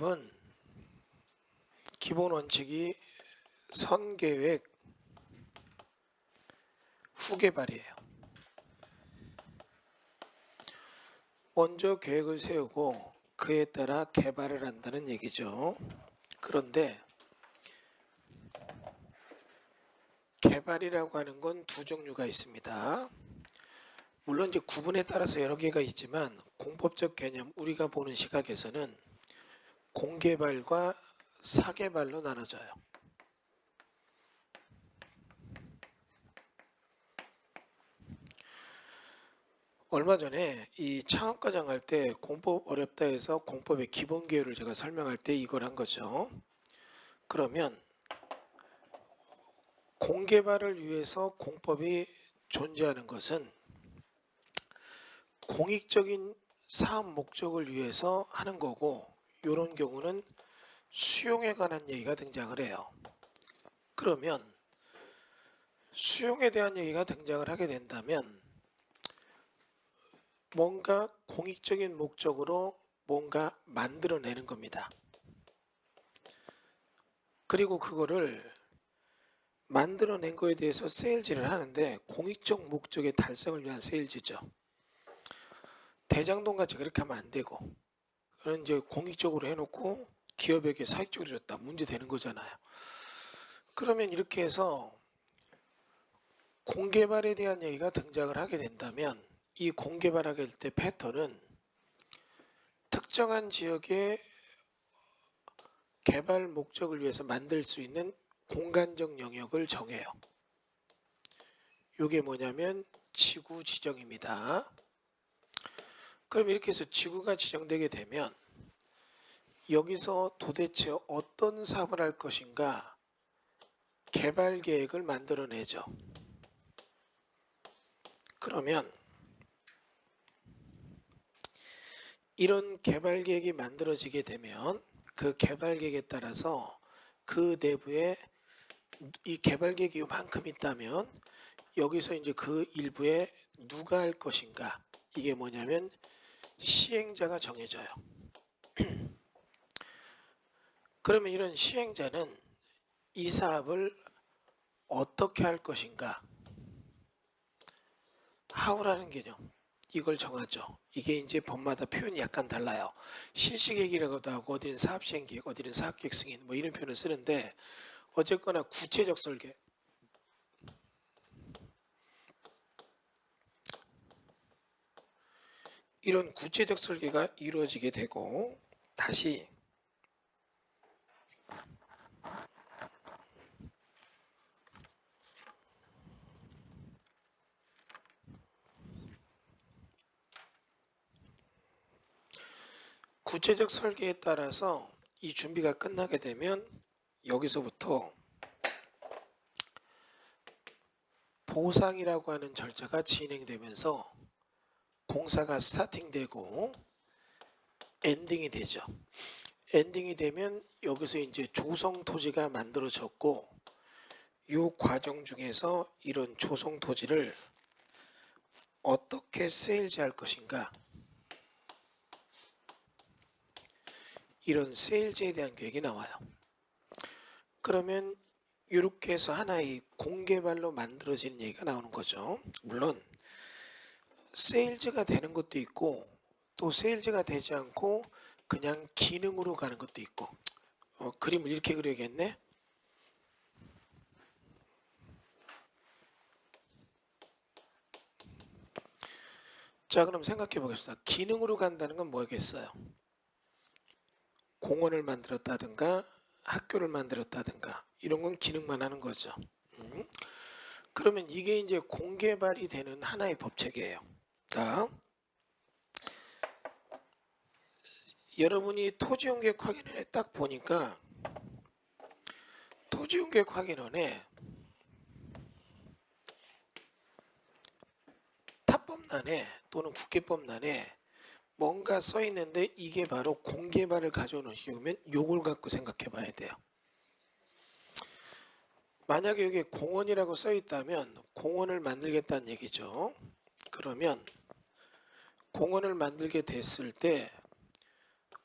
사업은 기본 원칙이 선계획, 후개발이에요. 먼저 계획을 세우고 그에 따라 개발을 한다는 얘기죠. 그런데 개발이라고 하는 건 두 종류가 있습니다. 물론 이제 구분에 따라서 여러 개가 있지만 공법적 개념, 우리가 보는 시각에서는 공개발과 사개발로 나눠져요. 얼마 전에 이 창업과정 할 때 공법 어렵다 해서 공법의 기본 개요를 제가 설명할 때 이걸 한 거죠. 그러면 공개발을 위해서 공법이 존재하는 것은 공익적인 사업 목적을 위해서 하는 거고, 이런 경우는 수용에 관한 얘기가 등장을 해요. 그러면 수용에 대한 얘기가 등장을 하게 된다면 뭔가 공익적인 목적으로 뭔가 만들어내는 겁니다. 그리고 그거를 만들어낸 거에 대해서 세일즈를 하는데 공익적 목적의 달성을 위한 세일즈죠. 대장동 같이 그렇게 하면 안 되고, 그건 이제 공익적으로 해놓고 기업에게 사익적으로 줬다, 문제 되는 거잖아요. 그러면 이렇게 해서 공개발에 대한 얘기가 등장을 하게 된다면 이 공개발하게 될 때 패턴은 특정한 지역의 개발 목적을 위해서 만들 수 있는 공간적 영역을 정해요. 이게 뭐냐면 지구 지정입니다. 그럼 이렇게 해서 지구가 지정되게 되면 여기서 도대체 어떤 사업을 할 것인가 개발 계획을 만들어내죠. 그러면 이런 개발 계획이 만들어지게 되면 그 개발 계획에 따라서 그 내부에 이 개발 계획이 이만큼 있다면 여기서 이제 그 일부에 누가 할 것인가, 이게 뭐냐면 시행자가 정해져요. 그러면 이런 시행자는 이 사업을 어떻게 할 것인가, how라는 개념, 이걸 정하죠. 이게 이제 법마다 표현이 약간 달라요. 실시계획이라고도 하고 어디는 사업시행계획, 어디는 사업계획 승인, 뭐 이런 표현을 쓰는데 어쨌거나 구체적 설계, 이런 구체적 설계가 이루어지게 되고, 다시 구체적 설계에 따라서 이 준비가 끝나게 되면 여기서부터 보상이라고 하는 절차가 진행되면서 공사가 스타팅되고 엔딩이 되죠. 엔딩이 되면 여기서 이제 조성 토지가 만들어졌고, 이 과정 중에서 이런 조성 토지를 어떻게 세일즈할 것인가, 이런 세일즈에 대한 계획이 나와요. 그러면 이렇게 해서 하나의 공개발로 만들어지는 얘기가 나오는 거죠. 물론 세일즈가 되는 것도 있고 또 세일즈가 되지 않고 그냥 기능으로 가는 것도 있고, 그림을 이렇게 그려야겠네. 자, 그럼 생각해 보겠습니다. 기능으로 간다는 건 뭐겠어요? 공원을 만들었다든가 학교를 만들었다든가 이런 건 기능만 하는 거죠. 그러면 이게 이제 공개발이 되는 하나의 법칙이에요. 자, 여러분이 토지용계획 확인원에 딱 보니까 토지용계획 확인원에 탑법란에 또는 국회법란에 뭔가 써 있는데 이게 바로 공개발을 가져오는 식이면 요걸 갖고 생각해 봐야 돼요. 만약에 여기 공원이라고 써 있다면 공원을 만들겠다는 얘기죠. 그러면 공원을 만들게 됐을 때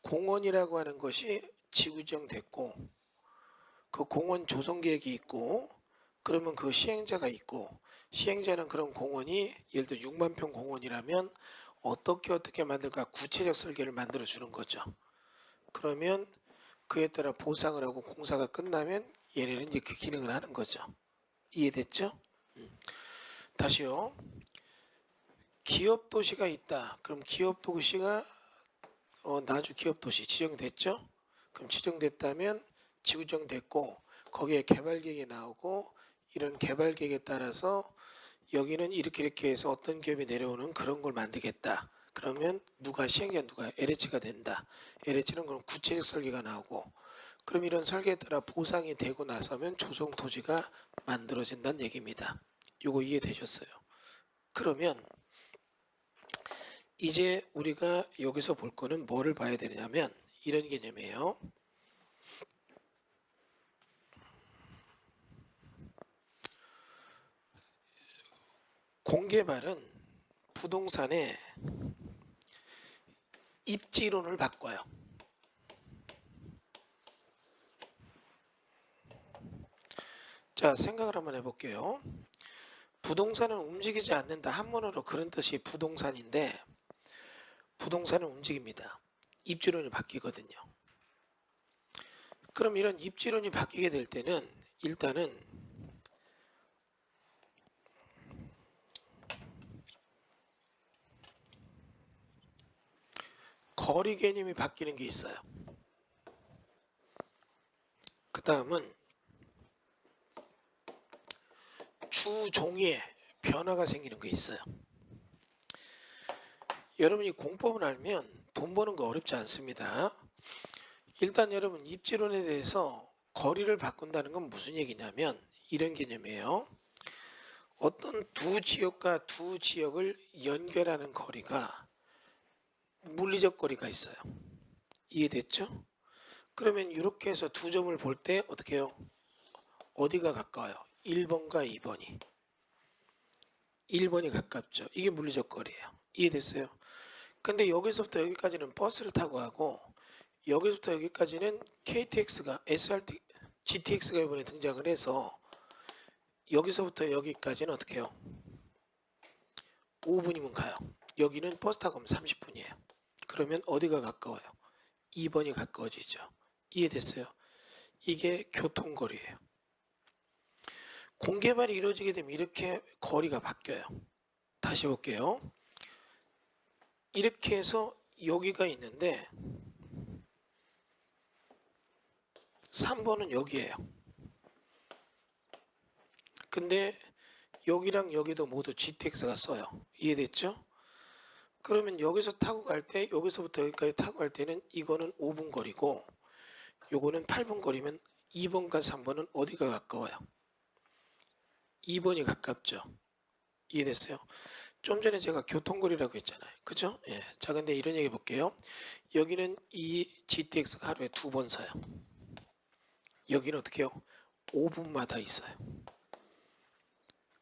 공원이라고 하는 것이 지구지정됐고 그 공원 조성 계획이 있고 그러면 그 시행자가 있고 시행자는 그런 공원이 예를 들어 6만 평 공원이라면 어떻게 만들까 구체적 설계를 만들어 주는 거죠. 그러면 그에 따라 보상을 하고 공사가 끝나면 얘네는 이제 그 기능을 하는 거죠. 이해됐죠? 다시요. 기업 도시가 있다. 그럼 기업 도시가 나주 기업 도시 지정됐죠? 그럼 지정됐다면 지구지정됐고 거기에 개발 계획이 나오고 이런 개발 계획에 따라서 여기는 이렇게 해서 어떤 기업이 내려오는 그런 걸 만들겠다. 그러면 누가 시행자 누가 LH가 된다. LH는 그럼 구체적 설계가 나오고 그럼 이런 설계에 따라 보상이 되고 나서면 조성 토지가 만들어진다는 얘기입니다. 요거 이해되셨어요? 그러면 이제 우리가 여기서 볼 거는 뭐를 봐야 되냐면 이런 개념이에요. 공개발은 부동산의 입지론을 바꿔요. 자, 생각을 한번 해볼게요. 부동산은 움직이지 않는다. 한문으로 그런 뜻이 부동산인데 부동산은 움직입니다. 입지론이 바뀌거든요. 그럼 이런 입지론이 바뀌게 될 때는 일단은 거리 개념이 바뀌는 게 있어요. 그 다음은 주종의에 변화가 생기는 게 있어요. 여러분이 공법을 알면 돈 버는 거 어렵지 않습니다. 일단 여러분 입지론에 대해서 거리를 바꾼다는 건 무슨 얘기냐면 이런 개념이에요. 어떤 두 지역과 두 지역을 연결하는 거리가 물리적 거리가 있어요. 이해됐죠? 그러면 이렇게 해서 두 점을 볼 때 어떻게 해요? 어디가 가까워요? 1번과 2번이. 1번이 가깝죠. 이게 물리적 거리예요. 이해됐어요? 근데 여기서부터 여기까지는 버스를 타고 하고 여기서부터 여기까지는 KTX가 SRT, GTX가 이번에 등장을 해서 여기서부터 여기까지는 어떻게 해요? 5분이면 가요. 여기는 버스 타고 가면 30분이에요. 그러면 어디가 가까워요? 2번이 가까워지죠. 이해됐어요? 이게 교통거리예요. 공개발이 이루어지게 되면 이렇게 거리가 바뀌어요. 다시 볼게요. 이렇게 해서 여기가 있는데 3번은 여기에요. 근데 여기랑 여기도 모두 GTX가 써요. 이해됐죠? 그러면 여기서 타고 갈 때 여기서부터 여기까지 타고 갈 때는 이거는 5분 거리고 요거는 8분 거리면 2번과 3번은 어디가 가까워요? 2번이 가깝죠. 이해됐어요? 좀 전에 제가 교통거리라고 했잖아요. 그죠? 예. 자, 근데 이런 얘기 볼게요. 여기는 이 GTX가 하루에 2번 사요. 여기는 어떻게 해요? 5분마다 있어요.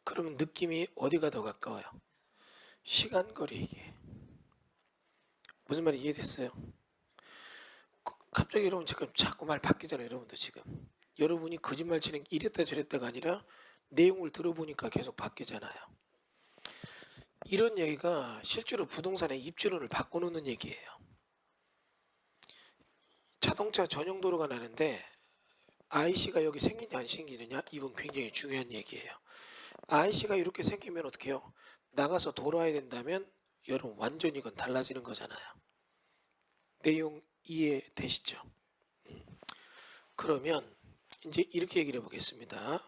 그러면 느낌이 어디가 더 가까워요? 시간거리 이게. 무슨 말이 이해됐어요? 갑자기 여러분 지금 자꾸 말 바뀌잖아요. 여러분도 지금. 여러분이 거짓말 치는 게 이랬다 저랬다가 아니라 내용을 들어보니까 계속 바뀌잖아요. 이런 얘기가 실제로 부동산의 입지론을 바꿔놓는 얘기예요. 자동차 전용 도로가 나는데 IC가 여기 생기냐 안 생기느냐 이건 굉장히 중요한 얘기예요. IC가 이렇게 생기면 어떻게 해요? 나가서 돌아야 된다면 여러분 완전히 이건 달라지는 거잖아요. 내용 이해되시죠? 그러면 이제 이렇게 얘기를 해보겠습니다.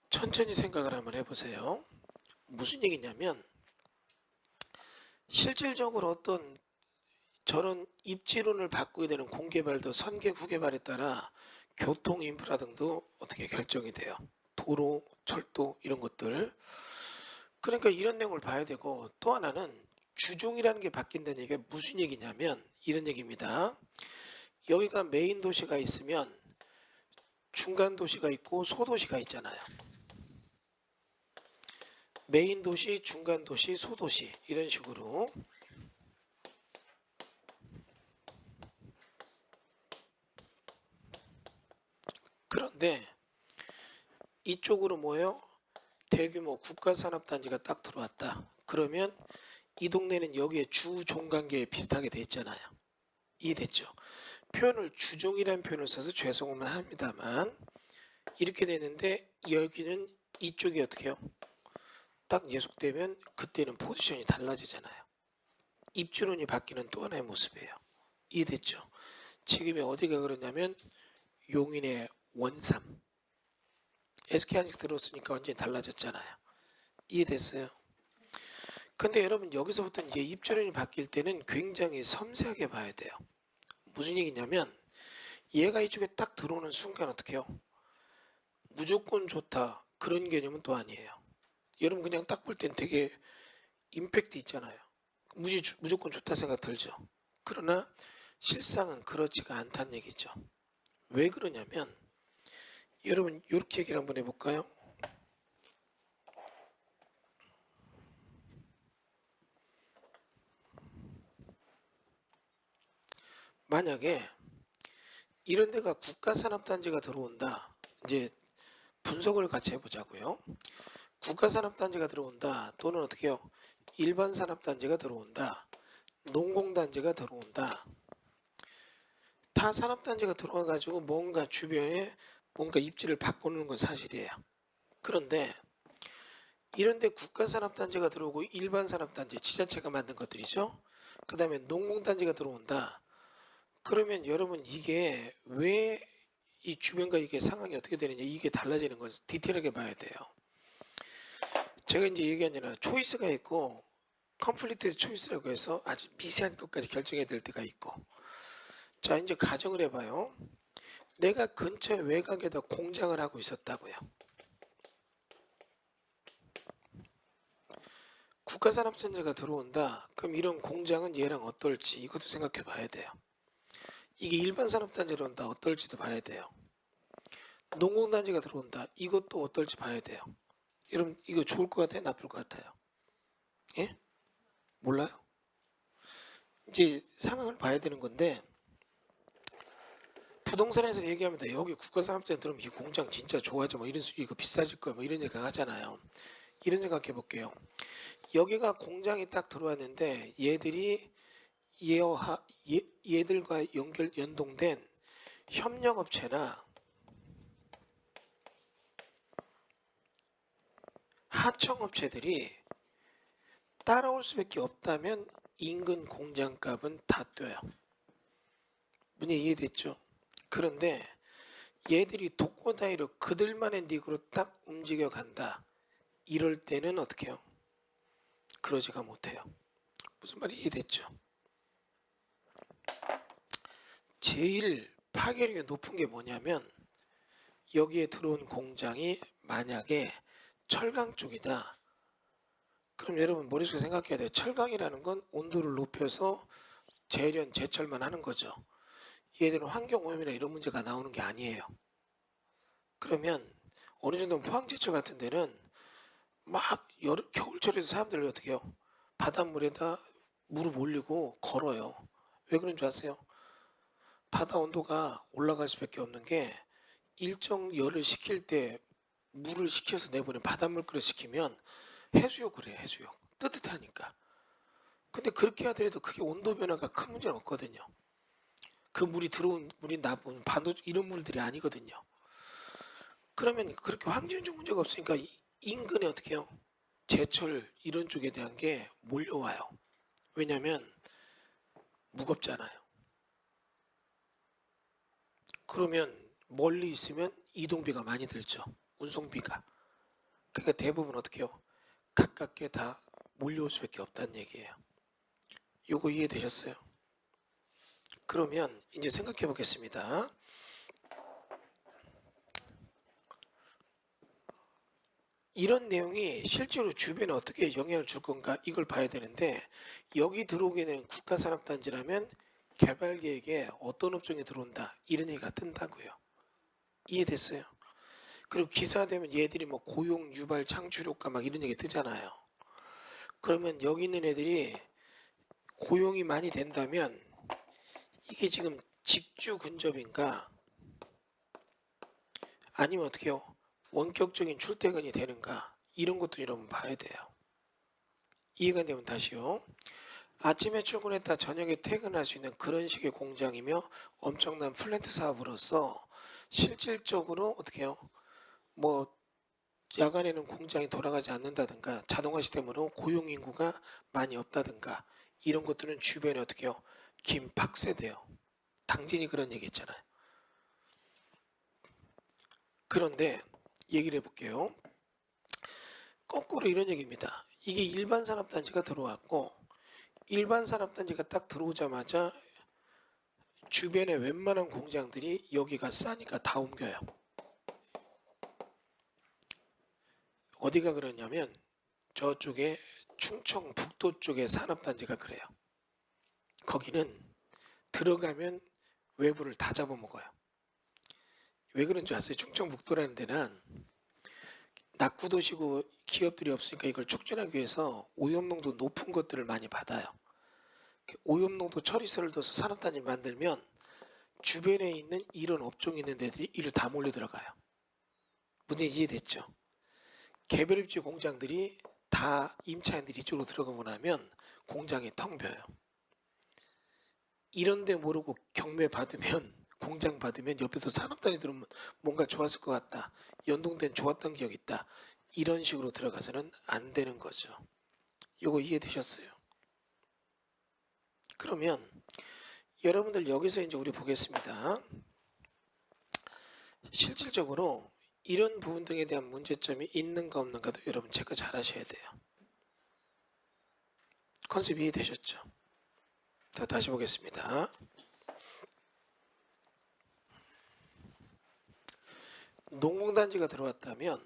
천천히 생각을 한번 해보세요. 무슨 얘기냐면 실질적으로 어떤 저런 입지론을 바꾸게 되는 공개발도 선계 후개발에 따라 교통 인프라 등도 어떻게 결정이 돼요. 도로, 철도 이런 것들. 그러니까 이런 내용을 봐야 되고 또 하나는 주종이라는 게 바뀐다는 얘기가 무슨 얘기냐면 이런 얘기입니다. 여기가 메인 도시가 있으면 중간 도시가 있고 소도시가 있잖아요. 메인 도시, 중간 도시, 소도시 이런 식으로. 그런데 이쪽으로 뭐예요? 대규모 국가산업단지가 딱 들어왔다. 그러면 이 동네는 여기에 주종관계에 비슷하게 돼 있잖아요. 이해됐죠? 표현을 주종이라는 표현을 써서 죄송은 합니다만 이렇게 되는데 여기는 이쪽이 어떻게 해요? 딱 예속되면 그때는 포지션이 달라지잖아요. 입주론이 바뀌는 또 하나의 모습이에요. 이해됐죠? 지금이 어디가 그러냐면 용인의 원삼. SK하이닉스 들어왔으니까 완전히 달라졌잖아요. 이해됐어요? 근데 여러분 여기서부터 이제 입주론이 바뀔 때는 굉장히 섬세하게 봐야 돼요. 무슨 얘기냐면 얘가 이쪽에 딱 들어오는 순간 어떻게 해요? 무조건 좋다 그런 개념은 또 아니에요. 여러분 그냥 딱 볼 땐 되게 임팩트 있잖아요. 무조건 좋다 생각 들죠. 그러나 실상은 그렇지가 않다는 얘기죠. 왜 그러냐면 여러분 이렇게 얘기를 한번 해볼까요? 만약에 이런 데가 국가산업단지가 들어온다. 이제 분석을 같이 해보자고요. 국가산업단지가 들어온다. 또는 어떻게 해요? 일반산업단지가 들어온다. 농공단지가 들어온다. 타 산업단지가 들어와가지고 뭔가 주변에 뭔가 입지를 바꾸는 건 사실이에요. 그런데 이런데 국가산업단지가 들어오고 일반산업단지 지자체가 만든 것들이죠. 그 다음에 농공단지가 들어온다. 그러면 여러분 이게 왜 이 주변과 이게 상황이 어떻게 되느냐 이게 달라지는 건 디테일하게 봐야 돼요. 제가 이제 얘기한 전에 초이스가 있고 컴플리트 초이스라고 해서 아주 미세한 것까지 결정해야 될 때가 있고 자 이제 가정을 해봐요. 내가 근처 외곽에다 공장을 하고 있었다고요. 국가산업단지가 들어온다. 그럼 이런 공장은 얘랑 어떨지 이것도 생각해 봐야 돼요. 이게 일반산업단지로 온다. 어떨지도 봐야 돼요. 농공단지가 들어온다. 이것도 어떨지 봐야 돼요. 여러분 이거 좋을 것 같아요? 나쁠 것 같아요? 예? 몰라요? 이제 상황을 봐야 되는 건데 부동산에서 얘기합니다. 여기 국가산업단지 들으면 이 공장 진짜 좋아져. 뭐 이런 이거 비싸질 거야. 뭐 이런 얘기 하잖아요. 이런 생각해 볼게요. 여기가 공장이 딱 들어왔는데 얘들이 얘들과 연동된 협력업체나 하청업체들이 따라올 수밖에 없다면 인근 공장값은 다 뛰어요. 문제 이해됐죠? 그런데 얘들이 독고다이로 그들만의 닉으로 딱 움직여 간다. 이럴 때는 어떻게 해요? 그러지가 못해요. 무슨 말이 이해됐죠? 제일 파괴력이 높은 게 뭐냐면 여기에 들어온 공장이 만약에 철강 쪽이다. 그럼 여러분 머릿속에 생각해야 돼요. 철강이라는 건 온도를 높여서 재련, 제철만 하는 거죠. 얘들은 환경오염이나 이런 문제가 나오는 게 아니에요. 그러면 어느 정도 포항제철 같은 데는 막 겨울철에도 사람들이 어떻게 해요? 바닷물에다 무릎 올리고 걸어요. 왜 그런 줄 아세요? 바다 온도가 올라갈 수밖에 없는 게 일정 열을 식힐 때 물을 식혀서 내보내 바닷물 끓여 식히면 해수욕을 해요. 해수욕. 뜨뜻하니까. 근데 그렇게 하더라도 그게 온도 변화가 큰 문제는 없거든요. 그 물이 들어온 물이 나쁜 반도 이런 물들이 아니거든요. 그러면 그렇게 환경적 문제가 없으니까 인근에 어떻게 해요? 제철 이런 쪽에 대한 게 몰려와요. 왜냐면 무겁잖아요. 그러면 멀리 있으면 이동비가 많이 들죠. 운송비가. 그러니까 대부분 어떻게 해요? 가깝게 다 몰려올 수밖에 없다는 얘기예요. 요거 이해되셨어요? 그러면 이제 생각해 보겠습니다. 이런 내용이 실제로 주변에 어떻게 영향을 줄 건가 이걸 봐야 되는데 여기 들어오게 된 국가산업단지라면 개발계획에 어떤 업종이 들어온다 이런 얘기가 뜬다고요. 이해됐어요? 그리고 기사되면 얘들이 뭐 고용 유발 창출 효과 막 이런 얘기 뜨잖아요. 그러면 여기 있는 애들이 고용이 많이 된다면 이게 지금 직주 근접인가 아니면 어떻게요? 원격적인 출퇴근이 되는가 이런 것도 여러분 봐야 돼요. 이해가 되면 다시요. 아침에 출근했다 저녁에 퇴근할 수 있는 그런 식의 공장이며 엄청난 플랜트 사업으로서 실질적으로 어떻게 해요? 뭐 야간에는 공장이 돌아가지 않는다든가 자동화 시스템으로 고용 인구가 많이 없다든가 이런 것들은 주변에 어떻게 해요? 긴박세돼요. 당진이 그런 얘기 했잖아요. 그런데 얘기를 해볼게요. 거꾸로 이런 얘기입니다. 이게 일반 산업단지가 들어왔고 일반 산업단지가 딱 들어오자마자 주변에 웬만한 공장들이 여기가 싸니까 다 옮겨요. 어디가 그러냐면 저쪽에 충청북도 쪽의 산업단지가 그래요. 거기는 들어가면 외부를 다 잡아먹어요. 왜 그런 줄 아세요? 충청북도라는 데는 낙후도시고 기업들이 없으니까 이걸 촉진하기 위해서 오염농도 높은 것들을 많이 받아요. 오염농도 처리소를 둬서 산업단지 만들면 주변에 있는 이런 업종이 있는 데들이 이를 다 몰려 들어가요. 문제 이해됐죠? 개별 입지 공장들이 다 임차인들이 이쪽으로 들어가고 나면 공장이 텅 비어요. 이런데 모르고 경매 받으면 공장 받으면 옆에서 산업단이 들어오면 뭔가 좋았을 것 같다. 연동된 좋았던 기억이 있다. 이런 식으로 들어가서는 안 되는 거죠. 이거 이해되셨어요? 그러면 여러분들 여기서 이제 우리 보겠습니다. 실질적으로 이런 부분 등에 대한 문제점이 있는가 없는가도 여러분 체크 잘 하셔야 돼요. 컨셉 이해되셨죠? 자, 다시 보겠습니다. 농공단지가 들어왔다면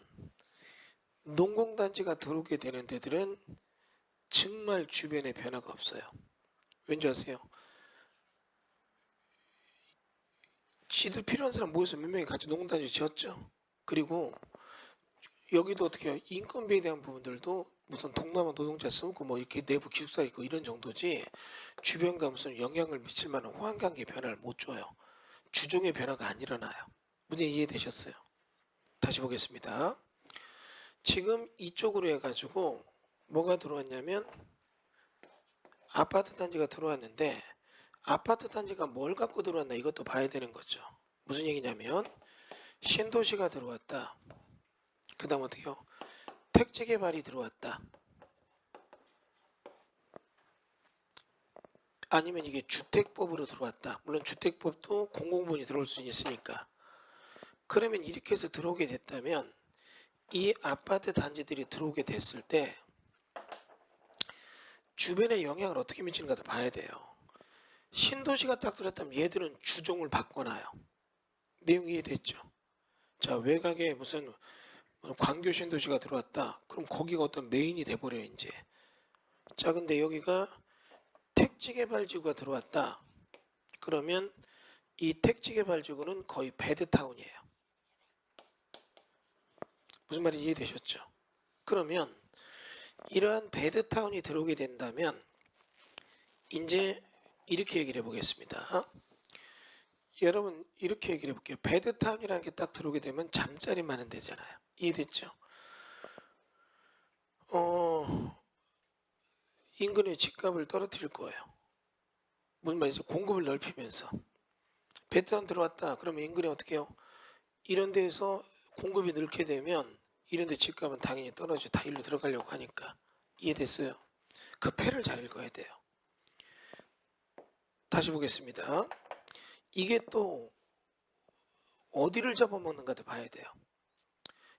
농공단지가 들어오게 되는 데들은 정말 주변에 변화가 없어요. 왠지 아세요? 지들 필요한 사람 모여서 몇 명이 같이 농공단지 지었죠. 그리고 여기도 어떻게 해요? 인건비에 대한 부분들도 무슨 동남아 노동자 쓰고 뭐 이렇게 내부 기숙사 있고 이런 정도지 주변과 무슨 영향을 미칠 만한 호환관계 변화를 못 줘요. 주종의 변화가 안 일어나요. 문제 이해되셨어요? 다시 보겠습니다. 지금 이쪽으로 해가지고 뭐가 들어왔냐면 아파트 단지가 들어왔는데 아파트 단지가 뭘 갖고 들어왔나 이것도 봐야 되는 거죠. 무슨 얘기냐면 신도시가 들어왔다. 그 다음 어떻게요? 택지 개발이 들어왔다. 아니면 이게 주택법으로 들어왔다. 물론 주택법도 공공분이 들어올 수 있으니까. 그러면 이렇게 해서 들어오게 됐다면 이 아파트 단지들이 들어오게 됐을 때 주변에 영향을 어떻게 미치는가도 봐야 돼요. 신도시가 딱 들어왔다면 얘들은 주종을 바꿔놔요. 내용 이해됐죠? 자, 외곽에 무슨 광교 신도시가 들어왔다. 그럼 거기가 어떤 메인이 돼버려요 이제. 자, 근데 여기가 택지개발지구가 들어왔다. 그러면 이 택지개발지구는 거의 배드타운이에요. 무슨 말인지 이해되셨죠? 그러면 이러한 배드타운이 들어오게 된다면 이제 이렇게 얘기를 해보겠습니다. 여러분 이렇게 얘기를 해볼게요. 배드타운이라는 게 딱 들어오게 되면 잠자리 많은 데잖아요. 이해됐죠? 인근의 집값을 떨어뜨릴 거예요. 무슨 말이죠? 공급을 넓히면서. 배드타운 들어왔다. 그러면 인근에 어떻게 해요? 이런 데에서 공급이 늘게 되면 이런 데 집값은 당연히 떨어져. 다 일로 들어가려고 하니까. 이해됐어요? 그 패를 잘 읽어야 돼요. 다시 보겠습니다. 이게 또 어디를 잡아먹는가도 봐야 돼요.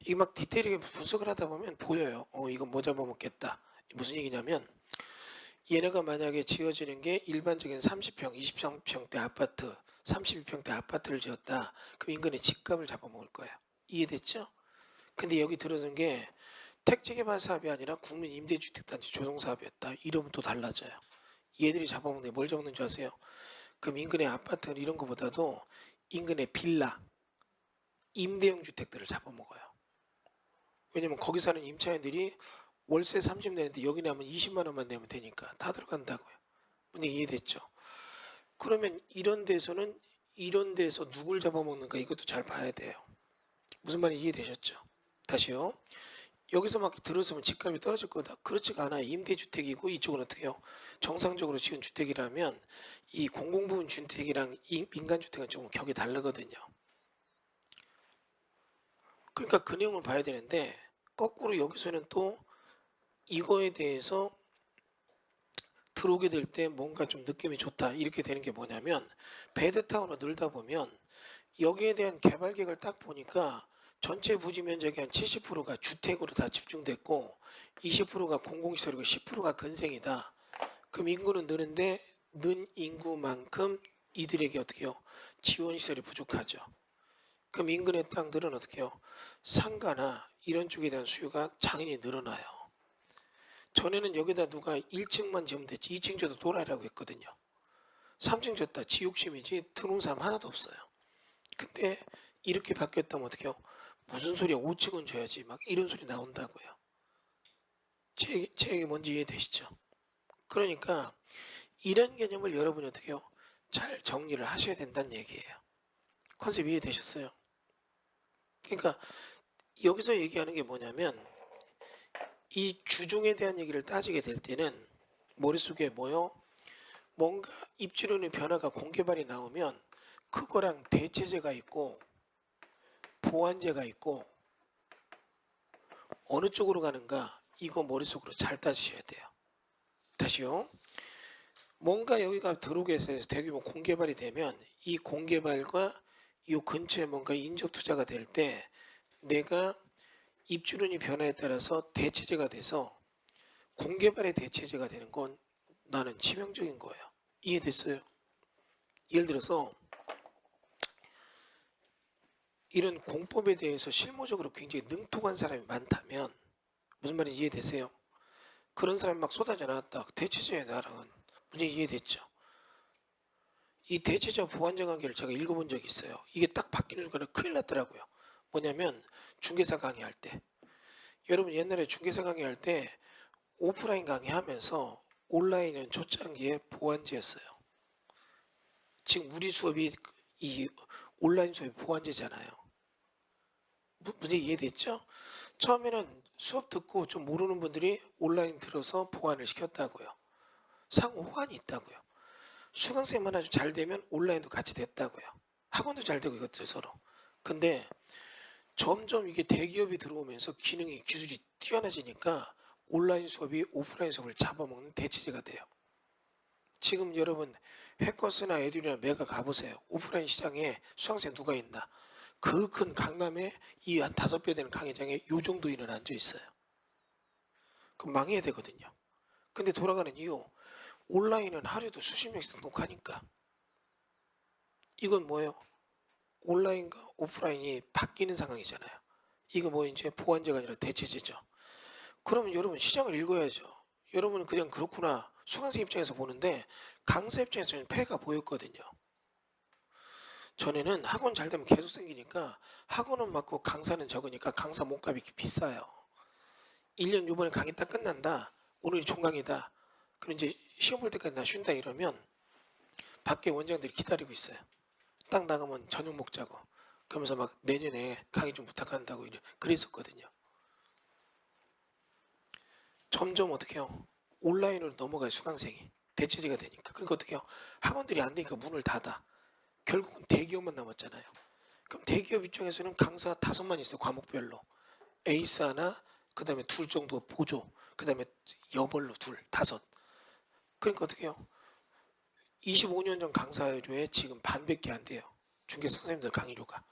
이게 막 디테일하게 분석을 하다 보면 보여요. 이건 뭐 잡아먹겠다. 무슨 얘기냐면 얘네가 만약에 지어지는 게 일반적인 30평, 23평대 아파트, 32평대 아파트를 지었다. 그럼 인근의 집값을 잡아먹을 거예요. 이해됐죠? 근데 여기 들어선 게 택지개발 사업이 아니라 국민임대주택단지 조성사업이었다. 이러면 또 달라져요. 얘들이 잡아먹는 게 뭘 잡는 줄 아세요? 그럼 인근의 아파트 이런 것보다도 인근의 빌라, 임대형 주택들을 잡아먹어요. 왜냐면 거기 사는 임차인들이 월세 30 내는데 여기 내면 20만 원만 내면 되니까 다 들어간다고요. 문제 이해됐죠? 그러면 이런 데서 누굴 잡아먹는가 이것도 잘 봐야 돼요. 무슨 말인지 이해되셨죠? 다시요. 여기서 막 들었으면 집값이 떨어질 거다. 그렇지가 않아요. 임대주택이고 이쪽은 어떻게 해요? 정상적으로 지은 주택이라면 이 공공부분 주택이랑 민간주택은 조금 격이 다르거든요. 그러니까 그 내용을 봐야 되는데 거꾸로 여기서는 또 이거에 대해서 들어오게 될 때 뭔가 좀 느낌이 좋다 이렇게 되는 게 뭐냐면 베드타운으로 늘다 보면 여기에 대한 개발 계획을 딱 보니까 전체 부지 면적의 한 70%가 주택으로 다 집중됐고 20%가 공공시설이고 10%가 근생이다. 그럼 인구는 느는데 는 인구만큼 이들에게 어떻게 해요? 지원시설이 부족하죠. 그럼 인근의 땅들은 어떻게 해요? 상가나 이런 쪽에 대한 수요가 당연히 늘어나요. 전에는 여기다 누가 1층만 지으면 됐지 2층 줘도 돌아라고 했거든요. 3층 줬다 지욕심이지 들어온 사람 하나도 없어요. 근데 이렇게 바뀌었다면 어떻게 해요? 무슨 소리야 5층은 줘야지 막 이런 소리 나온다고요. 제 얘기 뭔지 이해되시죠? 그러니까 이런 개념을 여러분이 어떻게 해요? 잘 정리를 하셔야 된다는 얘기예요. 컨셉 이해되셨어요? 그러니까 여기서 얘기하는 게 뭐냐면 이 주종에 대한 얘기를 따지게 될 때는 머릿속에 뭐요? 뭔가 입지론의 변화가 공개발이 나오면 그거랑 대체제가 있고 보완제가 있고 어느 쪽으로 가는가 이거 머릿속으로 잘 따지셔야 돼요. 다시요. 뭔가 여기가 들어오게 해서 대규모 공개발이 되면 이 공개발과 이 근처에 뭔가 인접 투자가 될 때 내가 입주론이 변화에 따라서 대체제가 돼서 공개발의 대체제가 되는 건 나는 치명적인 거예요. 이해됐어요? 예를 들어서 이런 공법에 대해서 실무적으로 굉장히 능통한 사람이 많다면 무슨 말인지 이해되세요? 그런 사람이 막 쏟아져 나왔다. 대체제의 나랑은 문제 이해됐죠? 이 대체제와 보완제 관계를 제가 읽어본 적이 있어요. 이게 딱 바뀌는 순간에 큰일 났더라고요. 뭐냐면 중개사 강의할 때 여러분 옛날에 중개사 강의할 때 오프라인 강의하면서 온라인은 초창기에 보완제였어요. 지금 우리 수업이 이 온라인 수업이 보완제잖아요. 문제 이해됐죠? 처음에는 수업 듣고 좀 모르는 분들이 온라인 들어서 보완을 시켰다고요. 상호 호환이 있다고요. 수강생만 아주 잘 되면 온라인도 같이 됐다고요. 학원도 잘 되고 이것들 서로. 근데 점점 이게 대기업이 들어오면서 기능이 기술이 뛰어나지니까 온라인 수업이 오프라인 수업을 잡아먹는 대체제가 돼요. 지금 여러분 해커스나 에듀나 메가 가보세요. 오프라인 시장에 수강생 누가 있나? 그 큰 강남에 이 한 5배 되는 강의장에 요 정도 인원 앉아 있어요. 그럼 망해야 되거든요. 근데 돌아가는 이유 온라인은 하루에도 수십 명씩 등록하니까 이건 뭐예요? 온라인과 오프라인이 바뀌는 상황이잖아요. 이거 뭐 이제 보완제가 아니라 대체제죠. 그러면 여러분 시장을 읽어야죠. 여러분은 그냥 그렇구나 수강생 입장에서 보는데 강사 입장에서는 폐가 보였거든요. 전에는 학원 잘 되면 계속 생기니까 학원은 많고 강사는 적으니까 강사 몸값이 비싸요. 1년 요번에 강의 딱 끝난다. 오늘이 총강이다. 그럼 이제 시험 볼 때까지 나 쉰다 이러면 밖에 원장들이 기다리고 있어요. 딱 나가면 저녁 먹자고. 그러면서 막 내년에 강의 좀 부탁한다고 그랬었거든요. 점점 어떻게 해요? 온라인으로 넘어가요 수강생이. 대체제가 되니까. 그러니까 어떻게 해요? 학원들이 안 되니까 문을 닫아. 결국은 대기업만 남았잖아요. 그럼 대기업 입장에서는 강사 5만 있어요. 과목별로. 에이스 하나, 그 다음에 둘 정도 보조, 그 다음에 여벌로 둘, 5. 그러니까 어떻게 해요? 25년 전 강사료에 지금 반밖에 안 돼요. 중개 선생님들 강의료가.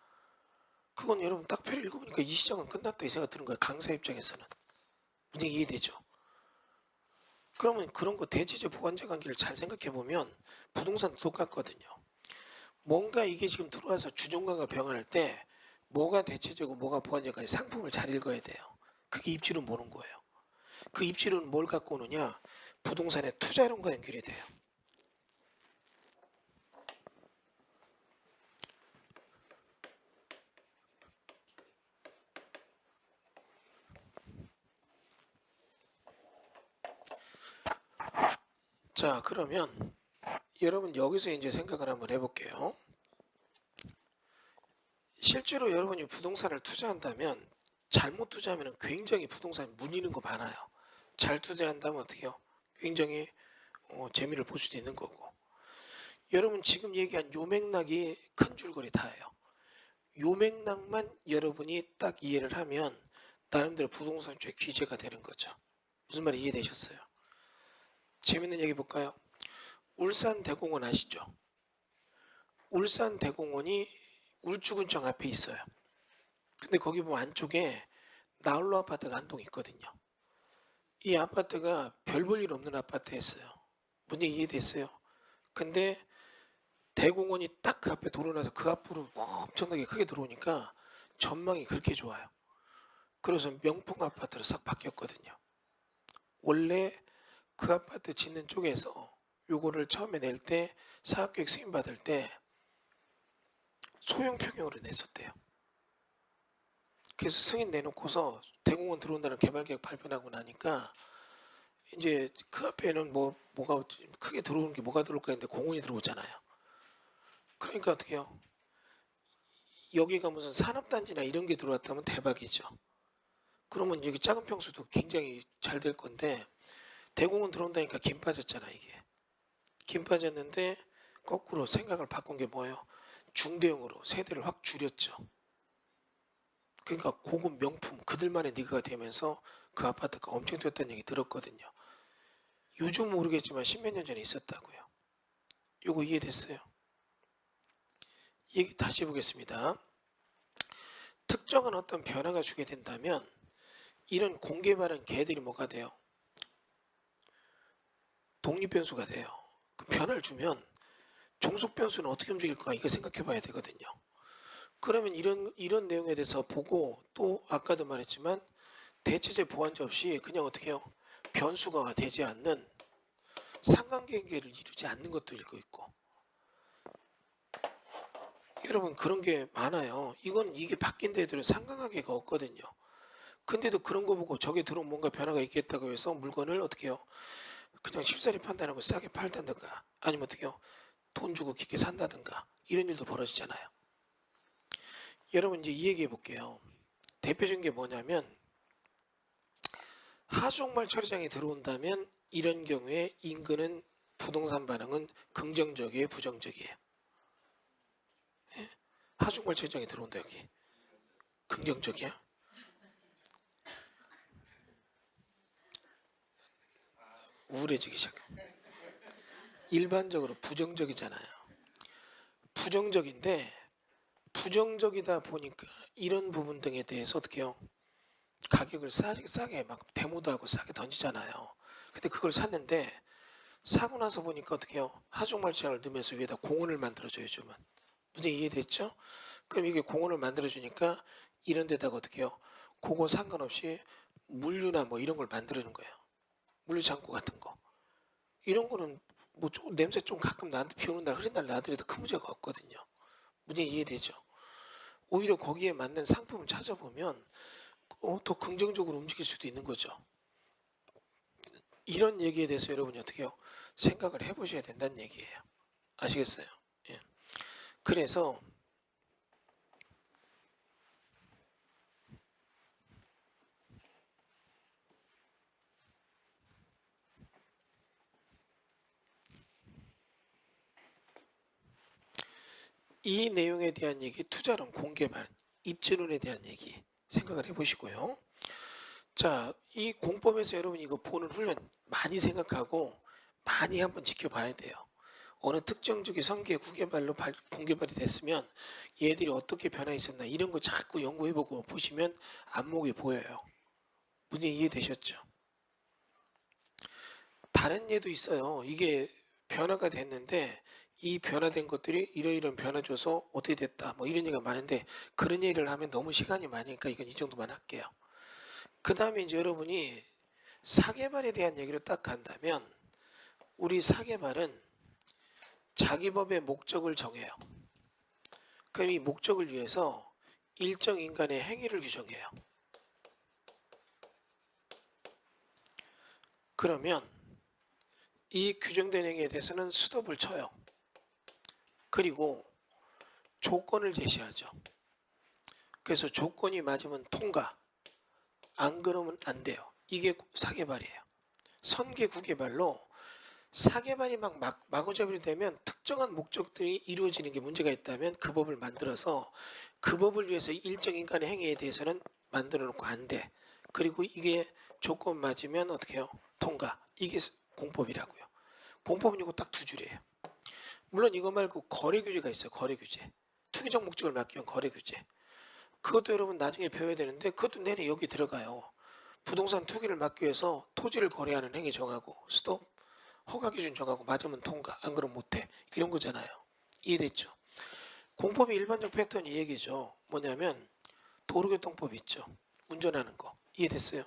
그건 여러분 딱 표를 읽어보니까 이 시장은 끝났다 이 생각 드는 거예요. 강사 입장에서는. 문제 이해되죠? 그러면 그런 거 대체제 보완제 관계를 잘 생각해보면 부동산도 똑같거든요. 뭔가 이게 지금 들어와서 주종가가 병행할 때 뭐가 대체제고 뭐가 보완제까지 상품을 잘 읽어야 돼요. 그게 입지론 보는 거예요. 그 입지론은 뭘 갖고 오느냐? 부동산의 투자론과 연결이 돼요. 자, 그러면 여러분 여기서 이제 생각을 한번 해볼게요. 실제로 여러분이 부동산을 투자한다면 잘못 투자하면 굉장히 부동산이 물리는 거 많아요. 잘 투자한다면 어떻게 해요? 굉장히 재미를 볼 수도 있는 거고. 여러분 지금 얘기한 요 맥락이 큰 줄거리 다예요. 요 맥락만 여러분이 딱 이해를 하면 나름대로 부동산주의 귀재가 되는 거죠. 무슨 말이 이해되셨어요? 재밌는 얘기 볼까요? 울산 대공원 아시죠? 울산 대공원이 울주군청 앞에 있어요. 근데 거기 보면 안쪽에 나홀로 아파트가 한 동 있거든요. 이 아파트가 별 볼 일 없는 아파트였어요. 문제 이해됐어요? 근데 대공원이 딱 그 앞에 도로 나서 그 앞으로 엄청나게 크게 들어오니까 전망이 그렇게 좋아요. 그래서 명품 아파트로 싹 바뀌었거든요. 원래 그 아파트 짓는 쪽에서 요거를 처음에 낼 때 사업계획 승인 받을 때 소형 평형으로 냈었대요. 그래서 승인 내놓고서 대공원 들어온다는 개발계획 발표하고 나니까 이제 그 앞에는 뭐가 크게 들어오는 게 뭐가 들어올까 했는데 공원이 들어오잖아요. 그러니까 어떻게 해요? 여기가 무슨 산업단지나 이런 게 들어왔다면 대박이죠. 그러면 여기 작은 평수도 굉장히 잘 될 건데 대공원 들어온다니까 김 빠졌잖아 이게. 김 빠졌는데 거꾸로 생각을 바꾼 게 뭐예요? 중대형으로 세대를 확 줄였죠. 그러니까 고급 명품 그들만의 니그가 되면서 그 아파트가 엄청 뛰었다는 얘기 들었거든요. 요즘 모르겠지만 십몇 년 전에 있었다고요. 요거 이해됐어요? 얘기 다시 해보겠습니다. 특정한 어떤 변화가 주게 된다면 이런 공개발은 개들이 뭐가 돼요? 독립변수가 돼요. 그 변화를 주면 종속변수는 어떻게 움직일까 이거 생각해 봐야 되거든요. 그러면 이런 내용에 대해서 보고 또 아까도 말했지만 대체제 보완제 없이 그냥 어떻게 해요? 변수가 되지 않는 상관관계를 이루지 않는 것도 읽고 있고 여러분 그런 게 많아요. 이게 바뀐 데에도 상관관계가 없거든요. 근데도 그런 거 보고 저게 들어오면 뭔가 변화가 있겠다고 해서 물건을 어떻게 해요? 그냥 쉽사리 판단하고 싸게 팔다든가 아니면 어떻게 해요? 돈 주고 깊게 산다든가 이런 일도 벌어지잖아요. 여러분 이제 이 얘기해 볼게요. 대표적인 게 뭐냐면 하중말 처리장이 들어온다면 이런 경우에 인근은 부동산 반응은 긍정적이에요, 부정적이에요? 예? 하중말 처리장이 들어온다 여기. 긍정적이야? 우울해지기 시작해. 일반적으로 부정적이잖아요. 부정적인데 부정적이다 보니까 이런 부분 등에 대해서 어떻게 해요? 가격을 싸게 막 데모도 하고 싸게 던지잖아요. 근데 그걸 샀는데 사고 나서 보니까 어떻게 해요? 하중말장을 넣으면서 위에다 공원을 만들어줘요 요즘은. 문제 이해됐죠? 그럼 이게 공원을 만들어주니까 이런 데다가 어떻게 해요? 그거 상관없이 물류나 뭐 이런 걸 만들어주는 거예요. 물류 창고 같은 거. 이런 거는 뭐 냄새 좀 가끔 나한테 비 오는 날 흐린 날 나더라도 큰 문제가 없거든요. 문제 이해되죠? 오히려 거기에 맞는 상품을 찾아보면 더 긍정적으로 움직일 수도 있는 거죠. 이런 얘기에 대해서 여러분이 어떻게 해요? 생각을 해보셔야 된다는 얘기예요. 아시겠어요? 예. 그래서 이 내용에 대한 얘기, 투자론, 공개발, 입지론에 대한 얘기 생각을 해보시고요. 자, 이 공법에서 여러분 이거 보는 훈련 많이 생각하고 많이 한번 지켜봐야 돼요. 어느 특정 주기 선계 구개발로 공개발이 됐으면 얘들이 어떻게 변화 있었나 이런 거 자꾸 연구해보고 보시면 안목이 보여요. 문제 이해되셨죠? 다른 예도 있어요. 이게 변화가 됐는데 이 변화된 것들이 이러이러한 변화 줘서 어떻게 됐다 뭐 이런 얘기가 많은데 그런 얘기를 하면 너무 시간이 많으니까 이건 이 정도만 할게요. 그 다음에 이제 여러분이 사개발에 대한 얘기를 딱 간다면 우리 사개발은 자기 법의 목적을 정해요. 그럼 이 목적을 위해서 일정 인간의 행위를 규정해요. 그러면 이 규정된 행위에 대해서는 스톱을 쳐요. 그리고 조건을 제시하죠. 그래서 조건이 맞으면 통과, 안 그러면 안 돼요. 이게 사개발이에요. 선개, 구개발로 사개발이 마구잡이로 되면 특정한 목적들이 이루어지는 게 문제가 있다면 그 법을 만들어서 그 법을 위해서 일정 인간의 행위에 대해서는 만들어 놓고 안 돼. 그리고 이게 조건 맞으면 어떻게 해요? 통과. 이게 공법이라고요. 공법은 이거 딱 두 줄이에요. 물론 이거 말고 거래 규제가 있어요. 거래 규제. 투기적 목적을 막기 위한 거래 규제. 그것도 여러분 나중에 배워야 되는데 그것도 내내 여기 들어가요. 부동산 투기를 막기 위해서 토지를 거래하는 행위 정하고 스톱. 허가 기준 정하고 맞으면 통과, 안 그러면 못해. 이런 거잖아요. 이해됐죠? 공법의 일반적 패턴이 이 얘기죠. 뭐냐면 도로교통법 있죠. 운전하는 거. 이해됐어요?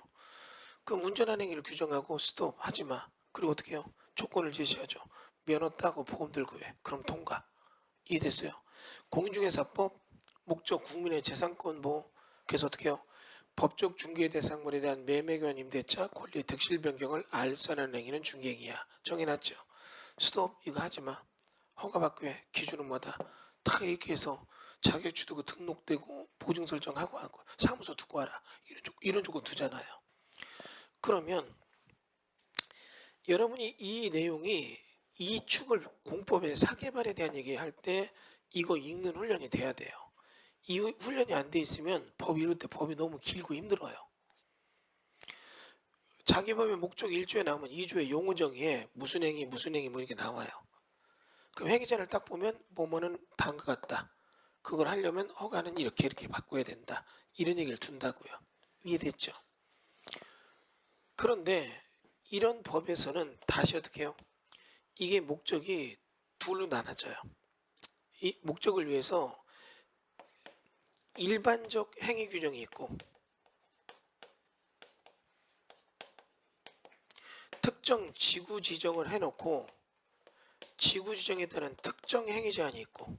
그럼 운전하는 행위를 규정하고 스톱 하지 마. 그리고 어떻게 해요? 조건을 제시하죠. 면허 따고 보험 들고 해. 그럼 통과. 이해됐어요? 공인중개사법 목적 국민의 재산권 보호. 그래서 어떻게 해요? 법적 중개 대상물에 대한 매매교환 임대차 권리 득실 변경을 알선하는 행위는 중개행위야. 정해놨죠. 스톱 이거 하지마. 허가받기 위해 기준은 뭐다. 다 이렇게 해서 자격증 두고 등록되고 보증 설정하고 하고 사무소 두고 와라. 이런 조건 두잖아요. 그러면 여러분이 이 내용이 이 축을 공법의 사개발에 대한 얘기할 때 이거 읽는 훈련이 돼야 돼요. 이 훈련이 안 돼 있으면 법 이룰 때 법이 너무 길고 힘들어요. 자기 법의 목적 1조에 나오면 2조의 용어정의에 무슨 행위 뭐 이렇게 나와요. 그럼 행위자를 딱 보면 뭐뭐는 다음 것 같다. 그걸 하려면 허가는 이렇게 바꿔야 된다. 이런 얘기를 둔다고요. 이해됐죠? 그런데 이런 법에서는 다시 어떻게 해요? 이게 목적이 둘로 나눠져요. 이 목적을 위해서 일반적 행위 규정이 있고 특정 지구 지정을 해놓고 지구 지정에 따른 특정 행위 제한이 있고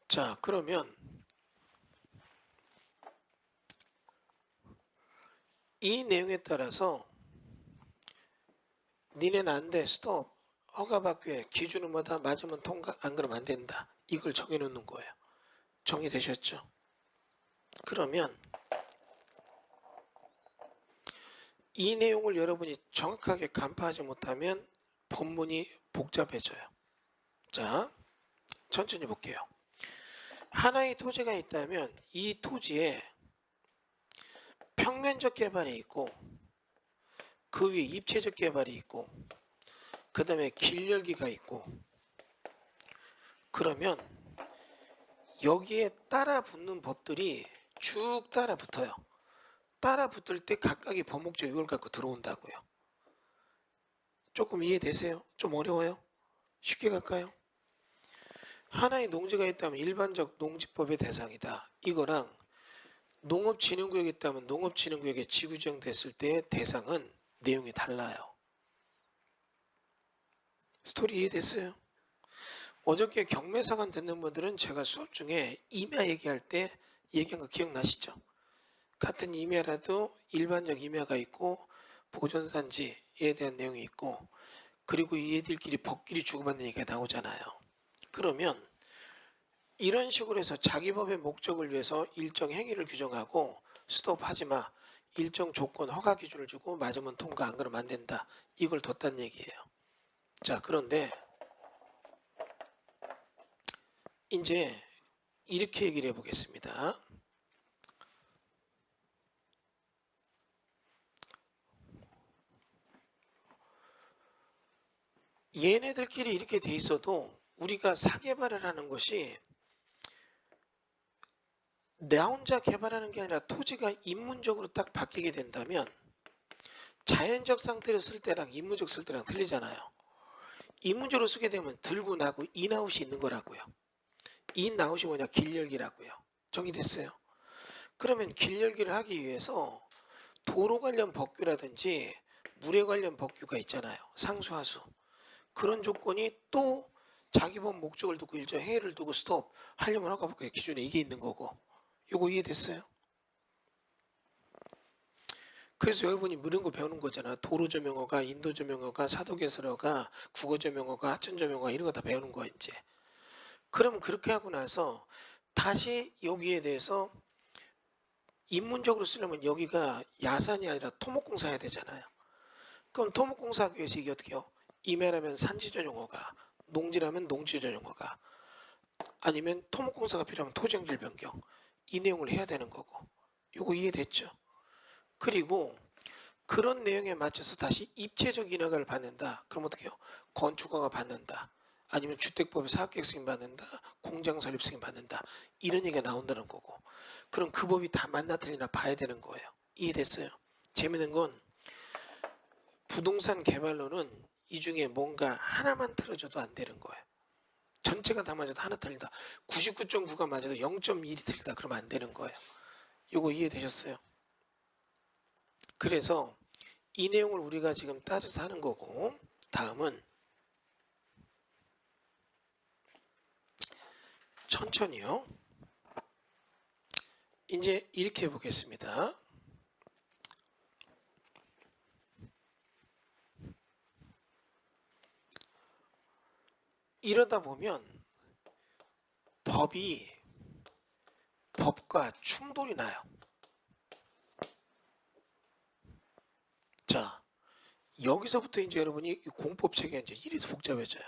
자 그러면 이 내용에 따라서 니네는 안 돼 스톱 허가받기 위해 기준은 뭐다 맞으면 통과 안 그러면 안 된다 이걸 정해놓는 거예요. 정의되셨죠? 그러면 이 내용을 여러분이 정확하게 간파하지 못하면 법문이 복잡해져요. 자 천천히 볼게요. 하나의 토지가 있다면 이 토지에 평면적 개발이 있고 그 위에 입체적 개발이 있고 그 다음에 길열기가 있고 그러면 여기에 따라 붙는 법들이 쭉 따라 붙어요. 따라 붙을 때 각각의 법목적 이걸 갖고 들어온다고요. 조금 이해되세요? 좀 어려워요? 쉽게 갈까요? 하나의 농지가 있다면 일반적 농지법의 대상이다. 이거랑 농업진흥구역이 있다면 농업진흥구역에 지구 지정됐을 때의 대상은 내용이 달라요. 스토리 이해됐어요? 어저께 경매사관 듣는 분들은 제가 수업 중에 임야 얘기할 때 얘기한 거 기억나시죠? 같은 임야라도 일반적 임야가 있고 보존산지에 대한 내용이 있고 그리고 얘들끼리 법끼리 주고받는 얘기가 나오잖아요. 그러면 이런 식으로 해서 자기 법의 목적을 위해서 일정 행위를 규정하고 스톱하지마 일정 조건 허가 기준을 주고 맞으면 통과 안 그러면 안 된다. 이걸 뒀다는 얘기예요. 자 그런데 이제 이렇게 얘기를 해보겠습니다. 얘네들끼리 이렇게 돼 있어도 우리가 사개발을 하는 것이 나 혼자 개발하는 게 아니라 토지가 인문적으로 딱 바뀌게 된다면 자연적 상태로 쓸 때랑 인문적 쓸 때랑 틀리잖아요. 인문적으로 쓰게 되면 들고 나고 인아웃이 있는 거라고요. 인아웃이 뭐냐? 길열기라고요. 정의됐어요? 그러면 길열기를 하기 위해서 도로 관련 법규라든지 물에 관련 법규가 있잖아요. 상수하수. 그런 조건이 또 자기 법 목적을 두고 일정 행위를 두고 스톱 하려면 허가법의 기준에 이게 있는 거고 요거 이해됐어요? 그래서 여러분이 이런 거 배우는 거잖아. 도로조명어가, 인도조명어가, 사도개설어가, 국어조명어가, 하천조명어가 이런 거 다 배우는 거야 이제. 그러면 그렇게 하고 나서 다시 여기에 대해서 인문적으로 쓰려면 여기가 야산이 아니라 토목공사 해야 되잖아요. 그럼 토목공사 하기 위해서 이게 어떻게 해요? 임해라면 산지전용어가, 농지라면 농지전용어가, 아니면 토목공사가 필요하면 토지형질 변경, 이 내용을 해야 되는 거고. 요거 이해됐죠? 그리고 그런 내용에 맞춰서 다시 입체적 인허가를 받는다. 그럼 어떻게 해요? 건축허가 받는다. 아니면 주택법에 사업계획 승인 받는다. 공장 설립 승인 받는다. 이런 얘기가 나온다는 거고. 그럼 그 법이 다 맞나 틀리나 봐야 되는 거예요. 이해됐어요? 재밌는 건 부동산 개발로는 이 중에 뭔가 하나만 틀어져도 안 되는 거예요. 전체가 다 맞아도 하나 틀린다. 99.9가 맞아도 0.1이 틀리다. 그러면 안 되는 거예요. 이거 이해되셨어요? 그래서 이 내용을 우리가 지금 따져서 하는 거고, 다음은 천천히요. 이제 이렇게 해보겠습니다. 이러다 보면 법과 충돌이 나요. 자, 여기서부터 이제 여러분이 공법 체계가 이제 이래서 복잡해져요.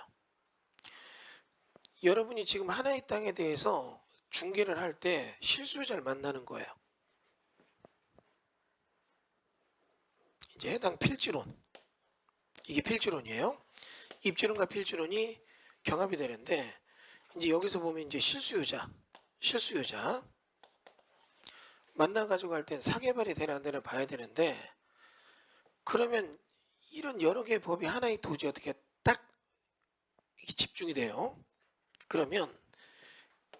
여러분이 지금 하나의 땅에 대해서 중개를 할 때 실수요자를 만나는 거예요. 이제 해당 필지론. 이게 필지론이에요. 입지론과 필지론이 경합이 되는데, 이제 여기서 보면 이제 실수요자 만나가지고 할 땐 사개발이 되나 안 되나 봐야 되는데, 그러면 이런 여러 개의 법이 하나의 토지에 어떻게 딱 집중이 돼요. 그러면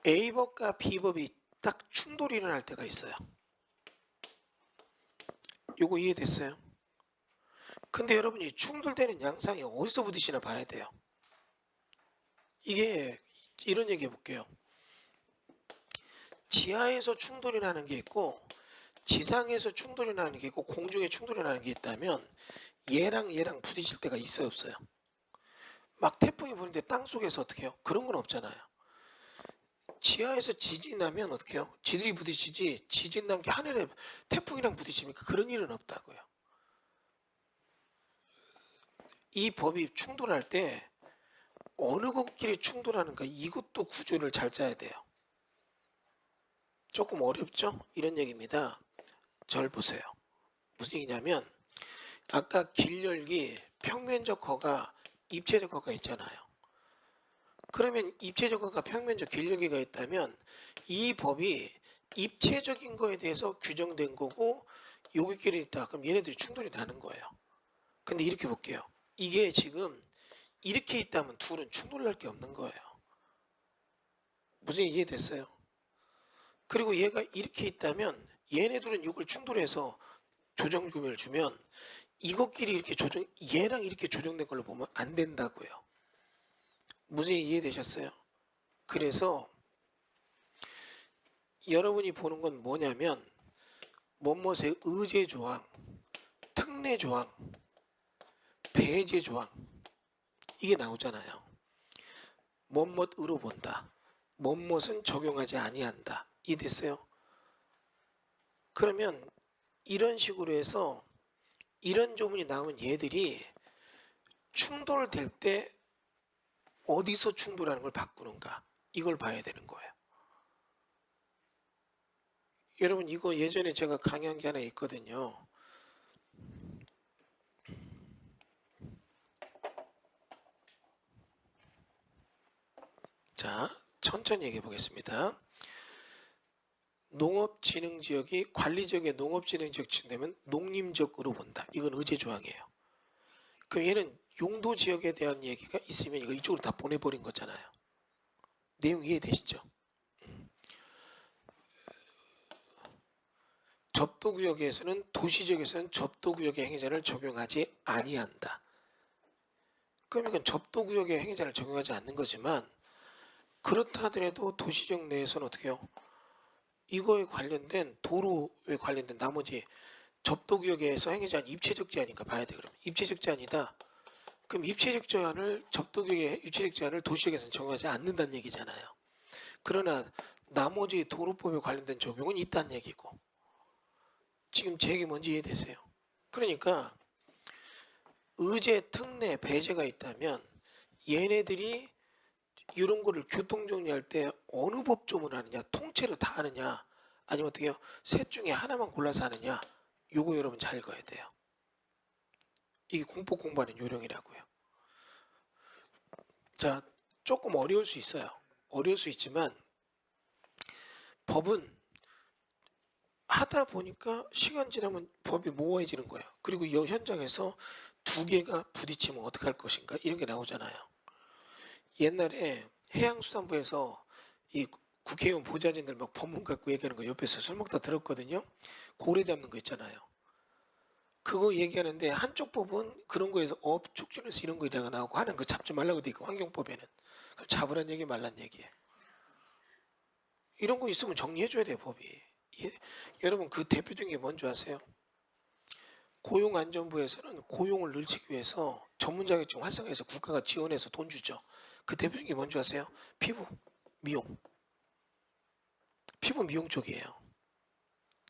A법과 B법이 딱 충돌이 일어날 때가 있어요. 요거 이해됐어요? 근데 여러분이 충돌되는 양상이 어디서 부딪히나 봐야 돼요. 이게 이런 얘기 해볼게요. 지하에서 충돌이 나는 게 있고 지상에서 충돌이 나는 게 있고 공중에 충돌이 나는 게 있다면 얘랑 부딪힐 때가 있어요, 없어요? 막 태풍이 부는데 땅속에서 어떻게 해요? 그런 건 없잖아요. 지하에서 지진이 나면 어떻게 해요? 지들이 부딪히지 지진 난 게 하늘에 태풍이랑 부딪힙니까? 그런 일은 없다고요. 이 법이 충돌할 때 어느 것끼리 충돌하는가 이것도 구조를 잘 짜야 돼요. 조금 어렵죠? 이런 얘기입니다. 절 보세요. 무슨 얘기냐면 아까 길열기, 평면적 허가, 입체적 허가 있잖아요. 그러면 입체적 허가, 평면적 길열기가 있다면 이 법이 입체적인 거에 대해서 규정된 거고 여기끼리 있다. 그럼 얘네들이 충돌이 나는 거예요. 근데 이렇게 볼게요. 이게 지금 이렇게 있다면 둘은 충돌날 게 없는 거예요. 무슨 이해됐어요? 그리고 얘가 이렇게 있다면 얘네들은 이걸 충돌해서 조정 규명을 주면 이것끼리 이렇게 얘랑 이렇게 조정된 걸로 보면 안 된다고요. 무슨 이해되셨어요? 그래서 여러분이 보는 건 뭐냐면 뭐뭇의 의제 조항, 특례 조항, 배제 조항 이게 나오잖아요. 뭐뭇으로 본다. 뭐뭇은 적용하지 아니한다. 이해됐어요? 그러면 이런 식으로 해서 이런 조문이 나오면 얘들이 충돌될 때 어디서 충돌하는 걸 바꾸는가 이걸 봐야 되는 거예요. 여러분 이거 예전에 제가 강의한 게 하나 있거든요. 자, 천천히 얘기해 보겠습니다. 농업진흥지역이 관리지역의 농업진흥지역 지정되면 농림지역으로 본다. 이건 의제조항이에요. 그럼 얘는 용도지역에 대한 얘기가 있으면 이거 이쪽으로 다 보내버린 거잖아요. 내용 이해되시죠? 접도구역에서는 도시지역에서는 접도구역의 행위자를 적용하지 아니한다. 그럼 이건 접도구역의 행위자를 적용하지 않는 거지만 그렇다 하더라도 도시지역 내에서는 어떻게 해요? 이거에 관련된 도로에 관련된 나머지 접도구역에서 행해자는 입체적 제한인가 봐야 돼. 그러면 입체적 제한이다. 그럼 입체적 제한을 접도구역의 입체적 제한을 도시역에서는 적용하지 않는다는 얘기잖아요. 그러나 나머지 도로법에 관련된 적용은 있다는 얘기고. 지금 제 얘기 뭔지 이해되세요? 그러니까 의제, 특례, 배제가 있다면 얘네들이 이런 거를 교통정리할 때 어느 법조문을 하느냐, 통째로 다 하느냐, 아니면 어떻게 해요? 셋 중에 하나만 골라서 하느냐, 요거 여러분 잘 읽어야 돼요. 이게 공법 공부하는 요령이라고요. 자, 조금 어려울 수 있어요. 어려울 수 있지만 법은 하다 보니까 시간 지나면 법이 모호해지는 거예요. 그리고 이 현장에서 두 개가 부딪히면 어떻게 할 것인가 이런 게 나오잖아요. 옛날에 해양수산부에서 이 국회의원 보좌진들 막 법문 갖고 얘기하는 거 옆에서 술 먹다 들었거든요. 고래 잡는 거 있잖아요. 그거 얘기하는데 한쪽 법은 그런 거에서 업 촉진해서 이런 거 이래가 나오고 하는 거 잡지 말라고 돼 있고 환경법에는 그럼 잡으란 얘기 말란 얘기예요. 이런 거 있으면 정리해줘야 돼요 법이. 여러분 그 대표적인 게 뭔지 아세요? 고용안전부에서는 고용을 늘리기 위해서 전문 자격증 활성화해서 국가가 지원해서 돈 주죠. 그 대표적인 게 뭔지 아세요? 피부, 미용. 피부 미용 쪽이에요.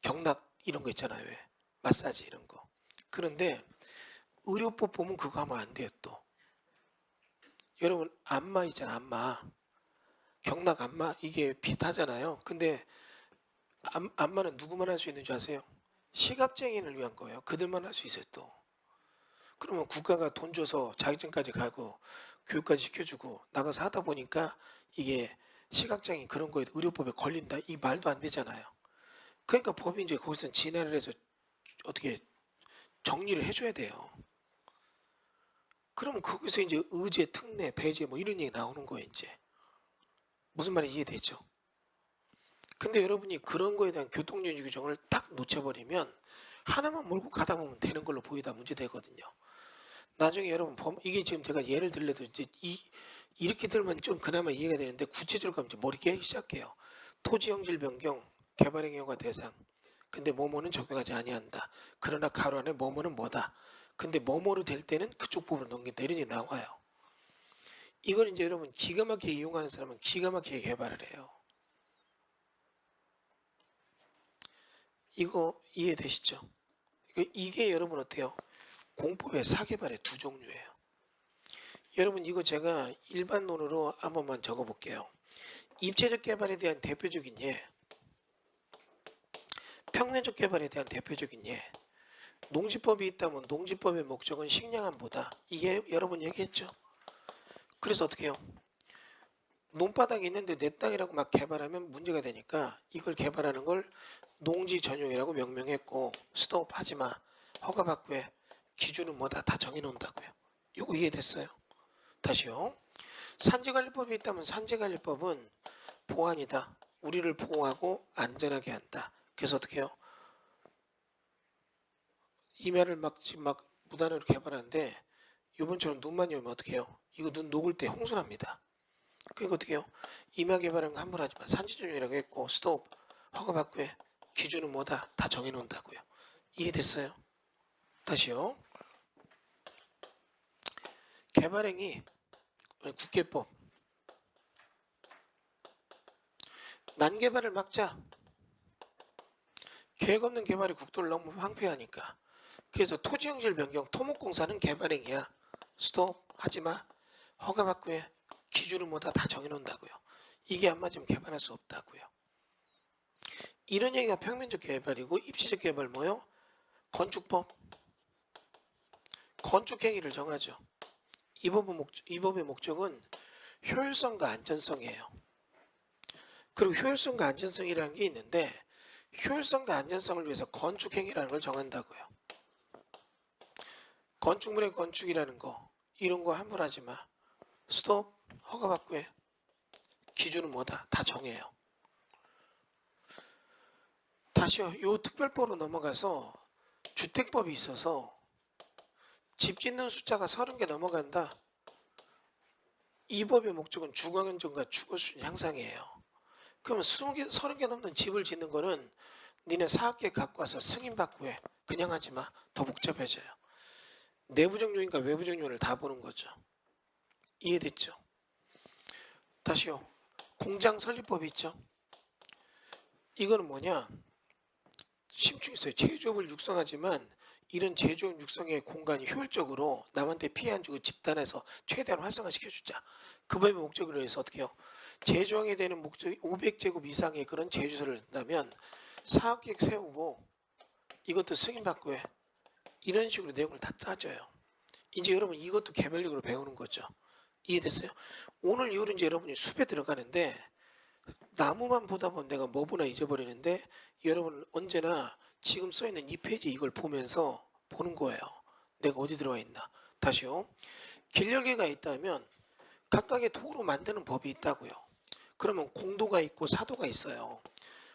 경락 이런 거 있잖아요. 왜? 마사지 이런 거. 그런데 의료법 보면 그거 하면 안 돼요 또. 여러분 안마 있잖아 안마. 경락 안마 이게 비슷하잖아요. 근데 안마는 누구만 할 수 있는 줄 아세요? 시각장애인을 위한 거예요. 그들만 할 수 있어요 또. 그러면 국가가 돈 줘서 자격증까지 가고 교육까지 시켜주고 나가서 하다 보니까 이게 시각장애인 그런 거에 의료법에 걸린다 이 말도 안 되잖아요. 그러니까 법이 이제 거기서 진화를 해서 어떻게 정리를 해줘야 돼요. 그러면 거기서 이제 의제, 특례, 배제 뭐 이런 얘기 나오는 거예요 이제. 무슨 말인지 이해되죠? 근데 여러분이 그런 거에 대한 교통정지 규정을 딱 놓쳐버리면 하나만 몰고 가다 보면 되는 걸로 보이다 문제되거든요. 나중에 여러분 이게 지금 제가 예를 들려도 이제 이렇게 들면 좀 그나마 이해가 되는데 구체적으로 가면 이제 머리 깨기 시작해요. 토지 형질 변경, 개발행위 허가 대상. 근데 뭐뭐는 적용하지 아니한다. 그러나 가로 안에 뭐뭐는 뭐다. 근데 뭐뭐로 될 때는 그쪽 부분을 넘긴다. 이런 게 나와요. 이걸 이제 여러분 기가 막히게 이용하는 사람은 기가 막히게 개발을 해요. 이거 이해되시죠? 이게 여러분 어때요? 공법의 사개발의 두 종류예요. 여러분 이거 제가 일반론으로 한 번만 적어볼게요. 입체적 개발에 대한 대표적인 예, 평면적 개발에 대한 대표적인 예, 농지법이 있다면 농지법의 목적은 식량안보다. 이게 여러분 얘기했죠. 그래서 어떻게 해요? 논바닥이 있는데 내 땅이라고 막 개발하면 문제가 되니까 이걸 개발하는 걸 농지 전용이라고 명명했고 스톱 하지마 허가받고 해 기준은 뭐다 다 정해놓는다고요. 이거 이해됐어요? 다시요. 산지관리법이 있다면 산지관리법은 보안이다. 우리를 보호하고 안전하게 한다. 그래서 어떻게 해요? 임야를 막 무단으로 개발하는데 이번처럼 눈만이 오면 어떻게 해요? 이거 눈 녹을 때 홍수납니다. 그러니까 어떻게 해요? 임야 개발은 함부로 하지만 산지전용이라고 했고 스톱 허가받고 해 기준은 뭐다 다 정해놓는다고요. 이해됐어요? 다시요. 개발행위 국계법 난개발을 막자. 계획 없는 개발이 국토를 너무 황폐하니까. 그래서 토지형질 변경 토목공사는 개발행위야. 스톱 하지마 허가받고 해 기준은 뭐다 다 정해놓는다고요. 이게 안 맞으면 개발할 수 없다고요. 이런 얘기가 평면적 개발이고 입체적 개발 뭐요? 건축법 건축행위를 정하죠. 이 법의 목적은 효율성과 안전성이에요. 그리고 효율성과 안전성이라는 게 있는데 효율성과 안전성을 위해서 건축행위라는 걸 정한다고요. 건축물의 건축이라는 거 이런 거 함부로 하지 마. 스톱 허가받고 해. 기준은 뭐다 다 정해요. 다시요. 요 특별법으로 넘어가서 주택법이 있어서 집 짓는 숫자가 30개 넘어간다. 이 법의 목적은 주거안정과 주거수준 향상이에요. 그러면 30개 넘는 집을 짓는 거는 니네 사학계 갖고 와서 승인받고 해. 그냥 하지 마. 더 복잡해져요. 내부적 요인과 외부적 요인을 다 보는 거죠. 이해됐죠? 다시요. 공장 설립법 있죠? 이거는 뭐냐? 심층 있어요. 제조업을 육성하지만 이런 제조업 육성의 공간이 효율적으로 남한테 피해 안 주고 집단에서 최대한 활성화시켜주자. 그 법의 목적으로 해서 어떻게 해요? 제조항에 되는 목적 500제곱 이상의 그런 제조소를 든다면 사업계획 세우고 이것도 승인받고 해. 이런 식으로 내용을 다 짜져요. 이제 여러분 이것도 개별적으로 배우는 거죠. 이해됐어요? 오늘 이후로 이제 여러분이 숲에 들어가는데 나무만 보다 보면 내가 뭐 보나 잊어버리는데 여러분 언제나 지금 써있는 이 페이지 이걸 보면서 보는 거예요. 내가 어디 들어가 있나. 다시요. 길열계가 있다면 각각의 도로 만드는 법이 있다고요. 그러면 공도가 있고 사도가 있어요.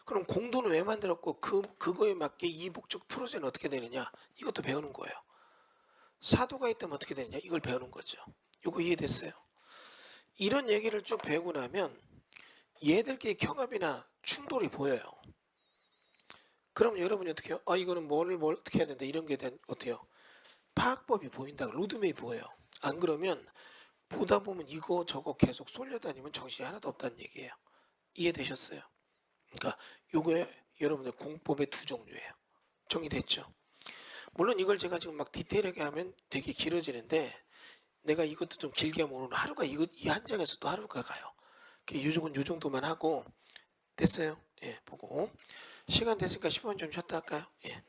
그럼 공도는 왜 만들었고 그거에 맞게 이 목적 프로젝트는 어떻게 되느냐. 이것도 배우는 거예요. 사도가 있다면 어떻게 되느냐. 이걸 배우는 거죠. 이거 이해됐어요? 이런 얘기를 쭉 배우고 나면 얘들끼리 경합이나 충돌이 보여요. 그럼 여러분이 어떻게 해요? 아 이거는 뭘 어떻게 해야 된다 이런 게 어때요? 파악법이 보인다. 로드맵이 보여요. 안 그러면 보다 보면 이거 저거 계속 쏠려다니면 정신이 하나도 없다는 얘기예요. 이해되셨어요? 그러니까 요게 여러분들 공법의 두 종류예요. 정리됐죠? 물론 이걸 제가 지금 막 디테일하게 하면 되게 길어지는데 내가 이것도 좀 길게 하면 오늘 하루가 이 한 장에서도 하루가 가요. 요 정도만 하고 됐어요? 예, 보고 시간 됐으니까 10분 좀 쉬었다 할까요? 예.